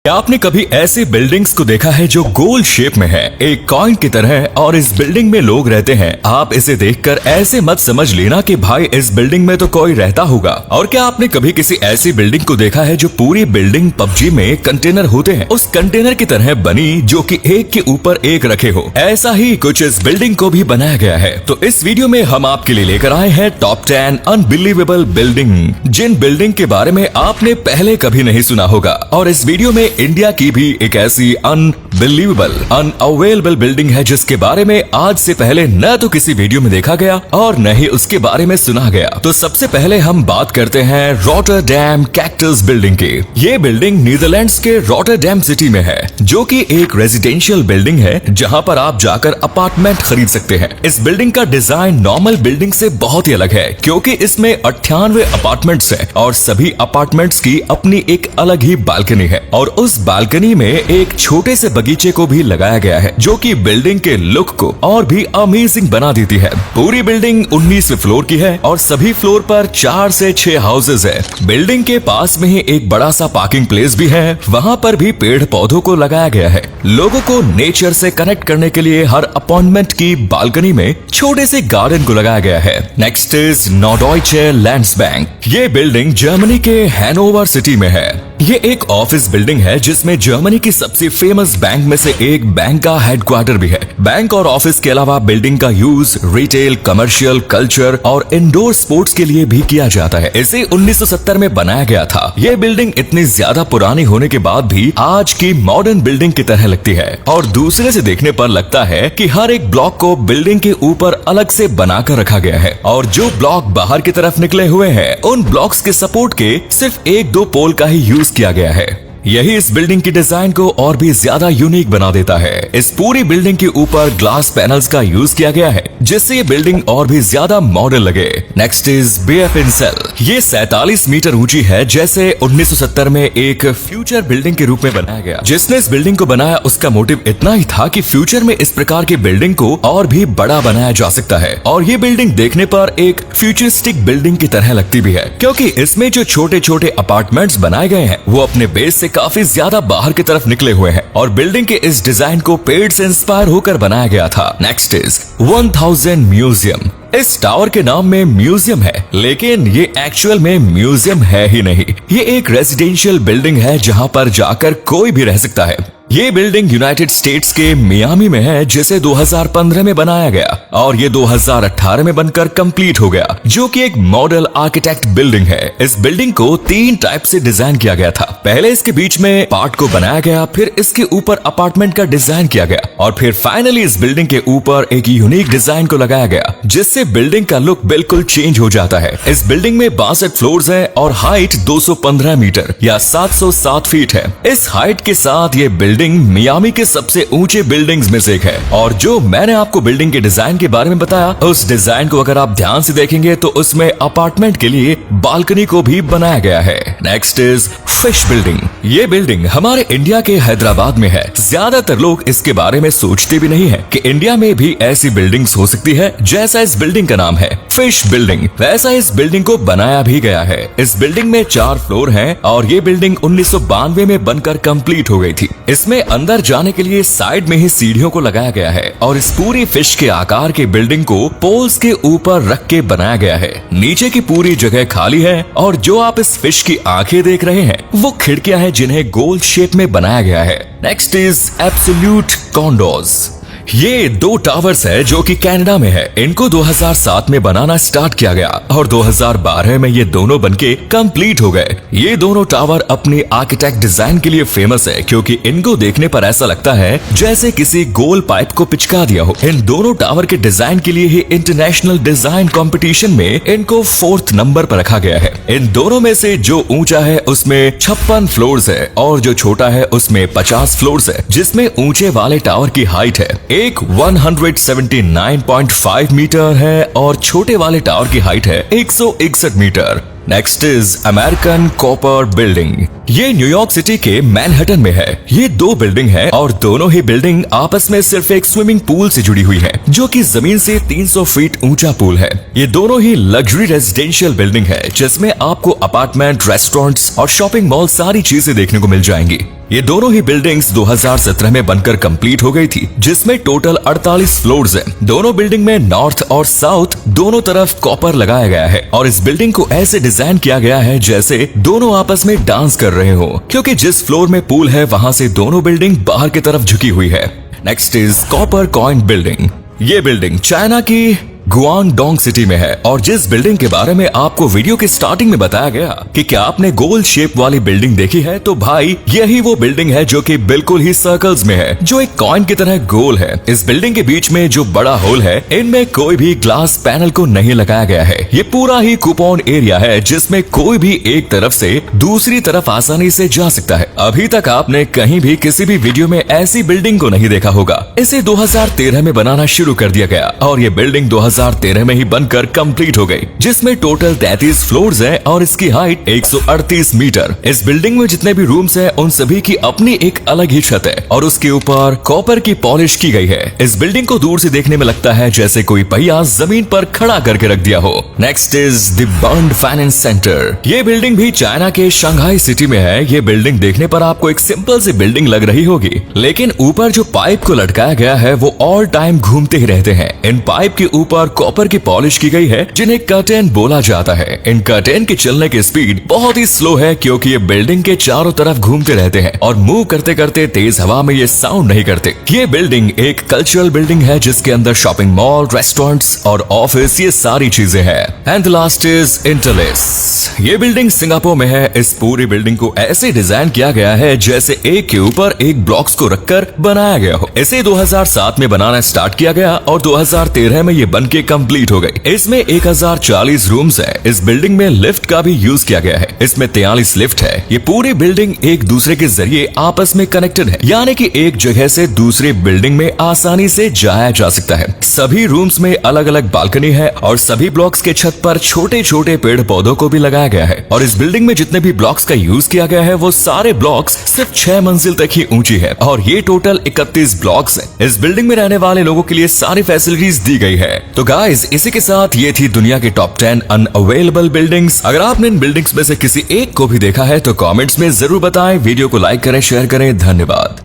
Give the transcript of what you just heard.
क्या आपने कभी ऐसे बिल्डिंग्स को देखा है जो गोल शेप में है, एक कॉइन की तरह, और इस बिल्डिंग में लोग रहते हैं? आप इसे देखकर ऐसे मत समझ लेना कि भाई इस बिल्डिंग में तो कोई रहता होगा। और क्या आपने कभी किसी ऐसी बिल्डिंग को देखा है जो पूरी बिल्डिंग पबजी में कंटेनर होते हैं, उस कंटेनर की तरह बनी जो कि एक के ऊपर एक रखे हो? ऐसा ही कुछ इस बिल्डिंग को भी बनाया गया है। तो इस वीडियो में हम आपके लिए लेकर आए हैं टॉप 10 अनबिलीवेबल बिल्डिंग, जिन बिल्डिंग के बारे में आपने पहले कभी नहीं सुना होगा। और इस वीडियो में इंडिया की भी एक ऐसी अनबिलीवेबल, अनअवेलेबल बिल्डिंग है जिसके बारे में आज से पहले न तो किसी वीडियो में देखा गया और न ही उसके बारे में सुना गया। तो सबसे पहले हम बात करते हैं रॉटरडैम कैक्टस बिल्डिंग की। ये बिल्डिंग नीदरलैंड्स के रॉटरडैम सिटी में है, जो कि एक रेजिडेंशियल बिल्डिंग है जहां पर आप जाकर अपार्टमेंट खरीद सकते हैं। इस बिल्डिंग का डिजाइन नॉर्मल बिल्डिंग से बहुत ही अलग है, क्योंकि इसमें 98 अपार्टमेंट्स हैं और सभी अपार्टमेंट्स की अपनी एक अलग ही बालकनी है। और उस बालकनी में एक छोटे से बगीचे को भी लगाया गया है, जो कि बिल्डिंग के लुक को और भी अमेजिंग बना देती है। पूरी बिल्डिंग 19वें फ्लोर की है और सभी फ्लोर पर 4 से 6 हाउसेज है। बिल्डिंग के पास में ही एक बड़ा सा पार्किंग प्लेस भी है, वहाँ पर भी पेड़ पौधों को लगाया गया है। लोगों को नेचर से कनेक्ट करने के लिए हर अपार्टमेंट की बालकनी में छोटे से गार्डन को लगाया गया है। Next is Norddeutsche Landesbank. ये बिल्डिंग जर्मनी के हैनोवर सिटी में है। ये एक ऑफिस बिल्डिंग है जिसमें जर्मनी की सबसे फेमस बैंक में से एक बैंक का हेडक्वार्टर भी है। बैंक और ऑफिस के अलावा बिल्डिंग का यूज रिटेल, कमर्शियल, कल्चर और इंडोर स्पोर्ट्स के लिए भी किया जाता है। इसे 1970 में बनाया गया था। ये बिल्डिंग इतनी ज्यादा पुरानी होने के बाद भी आज की मॉडर्न बिल्डिंग की तरह लगती है और दूसरे से देखने पर लगता है कि हर एक ब्लॉक को बिल्डिंग के ऊपर अलग से बनाकर रखा गया है और जो ब्लॉक बाहर की तरफ निकले हुए हैं उन ब्लॉक्स के सपोर्ट के सिर्फ 1-2 पोल का ही यूज किया गया है। यही इस बिल्डिंग की डिजाइन को और भी ज्यादा यूनिक बना देता है। इस पूरी बिल्डिंग के ऊपर ग्लास पैनल्स का यूज किया गया है, जिससे ये बिल्डिंग और भी ज्यादा मॉडर्न लगे। नेक्स्ट इज बेफिन सेल। ये 47 मीटर ऊंची है, जैसे 1970 में एक फ्यूचर बिल्डिंग के रूप में बनाया गया। जिसने इस बिल्डिंग को बनाया उसका मोटिव इतना ही था कि फ्यूचर में इस प्रकार की बिल्डिंग को और भी बड़ा बनाया जा सकता है। और ये बिल्डिंग देखने पर एक फ्यूचरिस्टिक बिल्डिंग की तरह लगती भी है, क्योंकि इसमें जो छोटे छोटे अपार्टमेंट्स बनाए गए हैं वो अपने बेस से काफी ज्यादा बाहर की तरफ निकले हुए हैं और बिल्डिंग के इस डिजाइन को पेड़ से इंस्पायर होकर बनाया गया था। Next is 1000 museum. इस टावर के नाम में म्यूजियम है, लेकिन ये एक्चुअल में म्यूजियम है ही नहीं। ये एक रेजिडेंशियल बिल्डिंग है जहां पर जाकर कोई भी रह सकता है। ये बिल्डिंग यूनाइटेड स्टेट्स के मियामी में है, जिसे 2015 में बनाया गया और ये 2018 में बनकर कंप्लीट हो गया, जो कि एक मॉडल आर्किटेक्ट बिल्डिंग है। इस बिल्डिंग को 3 टाइप से डिजाइन किया गया था। पहले इसके बीच में पार्ट को बनाया गया, फिर इसके ऊपर अपार्टमेंट का डिजाइन किया गया और फिर फाइनली इस बिल्डिंग के ऊपर एक यूनिक डिजाइन को लगाया गया, जिससे बिल्डिंग का लुक बिल्कुल चेंज हो जाता है। इस बिल्डिंग में 62 फ्लोर्स है और हाइट 215 मीटर या 707 फीट है। इस हाइट के साथ ये बिल्डिंग मियामी के सबसे ऊंचे बिल्डिंग्स में से एक है। और जो मैंने आपको बिल्डिंग के डिजाइन के बारे में बताया, उस डिजाइन को अगर आप ध्यान से देखेंगे तो उसमें अपार्टमेंट के लिए बालकनी को भी बनाया गया है। Next is fish building. ये बिल्डिंग हमारे इंडिया के हैदराबाद में है। ज्यादातर लोग इसके बारे में सोचते भी नहीं है कि इंडिया में भी ऐसी बिल्डिंग्स हो सकती है। जैसा इस बिल्डिंग का नाम है फिश बिल्डिंग, वैसा इस बिल्डिंग को बनाया भी गया है। इस बिल्डिंग में 4 फ्लोर हैं और ये बिल्डिंग 1992 में बनकर कंप्लीट हो गई थी। इसमें अंदर जाने के लिए साइड में ही सीढ़ियों को लगाया गया है और इस पूरी फिश के आकार के बिल्डिंग को पोल्स के ऊपर रख के बनाया गया है। नीचे की पूरी जगह खाली है और जो आप इस फिश की आंखें देख रहे हैं वो खिड़कियां हैं जिन्हें गोल शेप में बनाया गया है। Next is absolute condos. ये 2 टावर्स है जो कि कनाडा में है। इनको 2007 में बनाना स्टार्ट किया गया और 2012 में ये दोनों बनके कंप्लीट हो गए। ये दोनों टावर अपनी आर्किटेक्ट डिजाइन के लिए फेमस है, क्योंकि इनको देखने पर ऐसा लगता है जैसे किसी गोल पाइप को पिचका दिया हो। इन दोनों टावर के डिजाइन के लिए ही इंटरनेशनल डिजाइन कंपटीशन में इनको 4th नंबर पर रखा गया है। इन दोनों में से जो ऊंचा है उसमें 56 फ्लोर्स है और जो छोटा है उसमें 50 फ्लोर्स है, जिसमें ऊंचे वाले टावर की हाइट है एक 179.5 मीटर है और छोटे वाले टावर की हाइट है 161 meter. Next is American copper building. ये न्यूयॉर्क सिटी के मैनहट्टन में है। ये दो बिल्डिंग है और दोनों ही बिल्डिंग आपस में सिर्फ एक स्विमिंग पूल से जुड़ी हुई है, जो कि जमीन से 300 फीट ऊंचा पूल है। ये दोनों ही लग्जरी रेजिडेंशियल बिल्डिंग है, जिसमें आपको अपार्टमेंट, रेस्टोरेंट्स और शॉपिंग मॉल सारी चीजें देखने को मिल जाएंगी। ये दोनों ही बिल्डिंग्स 2017 में बनकर कंप्लीट हो गई थी, जिसमें टोटल 48 फ्लोर्स हैं। दोनों बिल्डिंग में नॉर्थ और साउथ दोनों तरफ कॉपर लगाया गया है और इस बिल्डिंग को ऐसे डिजाइन किया गया है जैसे दोनों आपस में डांस कर रहे हो, क्योंकि जिस फ्लोर में पूल है वहां से दोनों बिल्डिंग बाहर की तरफ झुकी हुई है। Next is copper coin building. ये बिल्डिंग चाइना की गुआंगडोंग सिटी में है और जिस बिल्डिंग के बारे में आपको वीडियो के स्टार्टिंग में बताया गया कि क्या आपने गोल शेप वाली बिल्डिंग देखी है, तो भाई यही वो बिल्डिंग है जो कि बिल्कुल ही सर्कल्स में है, जो एक कॉइन की तरह गोल है। इस बिल्डिंग के बीच में जो बड़ा होल है, इनमें कोई भी ग्लास पैनल को नहीं लगाया गया है। ये पूरा ही कूपन एरिया है, जिसमें कोई भी एक तरफ से दूसरी तरफ आसानी से जा सकता है। अभी तक आपने कहीं भी किसी भी वीडियो में ऐसी बिल्डिंग को नहीं देखा होगा। इसे 2013 में बनाना शुरू कर दिया गया और ये बिल्डिंग 2013 में ही बनकर कंप्लीट हो गई, जिसमें टोटल 33 फ्लोर्स हैं और इसकी हाइट 138 मीटर। इस बिल्डिंग में जितने भी रूम्स हैं, उन सभी की अपनी एक अलग ही छत है और उसके ऊपर कॉपर की पॉलिश की गई है। इस बिल्डिंग को दूर से देखने में लगता है जैसे कोई पहिया जमीन पर खड़ा करके रख दिया हो। Next is the burn finance centre. ये बिल्डिंग भी चाइना के शंघाई सिटी में है। ये बिल्डिंग देखने पर आपको एक सिंपल सी बिल्डिंग लग रही होगी, लेकिन ऊपर जो पाइप को लटकाया गया है वो ऑल टाइम घूमते ही रहते हैं। इन पाइप के ऊपर कॉपर की पॉलिश की गई है, जिन्हें कर्टेन बोला जाता है। इन कर्टेन के चलने की स्पीड बहुत ही स्लो है, क्योंकि ये बिल्डिंग के चारों तरफ घूमते रहते हैं और मूव करते करते तेज हवा में ये साउंड नहीं करते। ये बिल्डिंग एक कल्चरल बिल्डिंग है, जिसके अंदर शॉपिंग मॉल, रेस्टोरेंट्स और ऑफिस ये सारी चीजें हैं। And last is interlace. ये बिल्डिंग सिंगापुर में है। इस पूरी बिल्डिंग को ऐसे डिजाइन किया गया है जैसे एक के ऊपर एक ब्लॉक्स को रखकर बनाया गया हो। इसे 2007 में बनाना स्टार्ट किया गया और 2013 में ये बनके कंप्लीट हो गई। इसमें 1040 रूम्स हैं। इस बिल्डिंग में लिफ्ट का भी यूज किया गया है। इसमें 43 लिफ्ट है। ये पूरी बिल्डिंग एक दूसरे के जरिए आपस में कनेक्टेड है, यानी कि एक जगह से दूसरी बिल्डिंग में आसानी से जाया जा सकता है। सभी रूम्स में अलग अलग बालकनी है और सभी ब्लॉक्स के छत पर छोटे छोटे पेड़ पौधों को भी लगाया गया है। और इस बिल्डिंग में जितने भी ब्लॉक्स का यूज किया गया है, वो सारे ब्लॉक्स सिर्फ 6 मंजिल तक ही ऊंची है और ये टोटल 31 ब्लॉक्स है। इस बिल्डिंग में रहने वाले लोगों के लिए सारी फैसिलिटीज दी गई है। तो गाइस, इसी के साथ ये थी दुनिया की टॉप 10 अनअवेलेबल बिल्डिंग्स। अगर आपने इन बिल्डिंग्स में से किसी एक को भी देखा है तो कमेंट्स में जरूर बताएं। वीडियो को लाइक करें, शेयर करें। धन्यवाद।